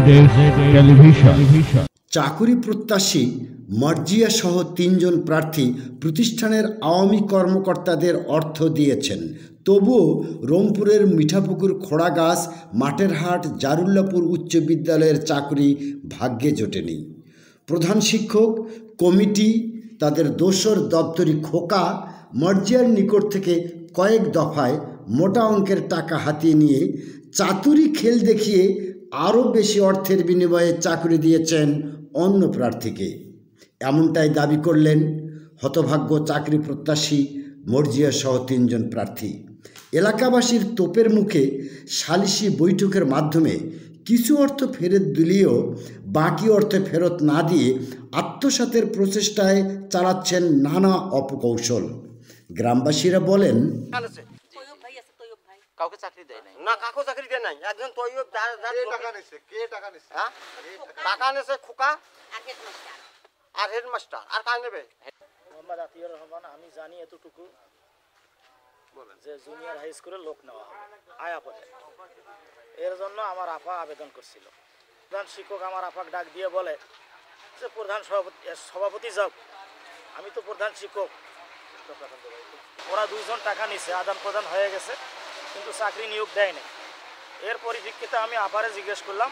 Television. চাকুরি প্রত্যাশী মার্জিয়া সহ ৩ জন প্রার্থী প্রতিষ্ঠানের আওয়ামী কর্মকর্তাদের অর্থ দিয়েছেন, তবুও রংপুরের মিঠাপুকুর খোড়াগাছ, মাটেরহাট, জারুল্লাপুর উচ্চ বিদ্যালয়ের চাকরি ভাগ্যে জোটেনি। প্রধান শিক্ষক কমিটি তাদের দোসর দপ্তরি খোকা মার্জিয়ার নিকট থেকে কয়েক দফায় মোটা অঙ্কের টাকা হাতিয়ে নিয়ে চাতুরি খেল দেখিয়ে আরও বেশি অর্থের বিনিময়ে চাকরি দিয়েছেন অন্য প্রার্থীকে। এমনটাই দাবি করলেন হতভাগ্য চাকরি প্রত্যাশী মার্জিয়া সহ ৩ জন প্রার্থী। এলাকাবাসীর তোপের মুখে সালিশি বৈঠকের মাধ্যমে কিছু অর্থ ফেরত দিলেও বাকি অর্থ ফেরত না দিয়ে আত্মসাতের প্রচেষ্টায় চালাচ্ছেন নানা অপকৌশল। গ্রামবাসীরা বলেন, কাউকে চাকরি দেয় নাই না, কাউকে চাকরি দেয় নাই। একজন তৈয়ব টাকা নিছে, কে টাকা নিছে? হ্যাঁ, টাকা নিছে খোকা আর হেডমাস্টার। আর কাজ নেবে মোহাম্মদ আতিউর রহমান। আমি জানি এতটুকু যে জুনিয়র হাই স্কুলের লোক নেওয়া হবে আয়া পদে। এর জন্য আমার আপা আবেদন করছিল। প্রধান শিক্ষক আমার আপাকে ডাক দিয়ে বলে যে প্রধান সভাপতি যাও। আমি তো প্রধান শিক্ষক। ওরা 2 জন টাকা নিছে, আদান প্রদান হয়ে গেছে, কিন্তু চাকরি নিয়োগ দেয় নাই। এর পরিপ্রেক্ষিতে আমি আপারে জিজ্ঞেস করলাম,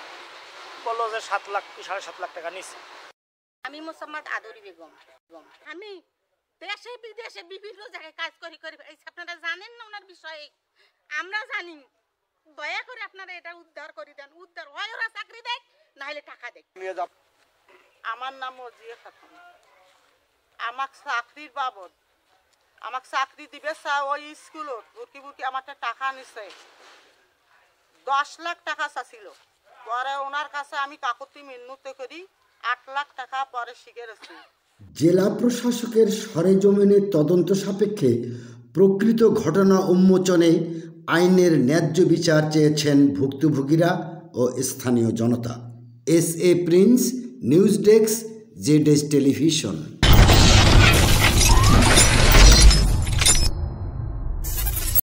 বললো যে 7 লাখ কি 7.5 লাখ টাকা নিছে। আমি মোসাম্মদ আদরি বেগম। আমি দেশে বিদেশে বিভিন্ন জায়গায় কাজ করি। আপনারা জানেন না ওনার বিষয়ে? আমরা জানি। দয়া করে আপনারা এটা উদ্ধার করে দেন। উদ্ধার হয় ওরা চাকরি দেয়, না হলে টাকা দেয়। আমার নাম মর্জিয়া খাতুন। আমাকে চাকরির বাবদ আমাকে চাকরি দিবে ওই স্কুলত ভর্তি আমার টাকা নিছে। 10 লাখ টাকা চাচ্ছিল। পরে ওনার কাছে আমি কাকুতি মিন্নতি করি 8 লাখ টাকা পরে শিখেছি। জেলা প্রশাসকের সরেজমিনে তদন্ত সাপেক্ষে প্রকৃত ঘটনা উন্মোচনে আইনের ন্যায্য বিচার চেয়েছেন ভুক্তভোগীরা ও স্থানীয় জনতা। S A Prince, news desk, Z television.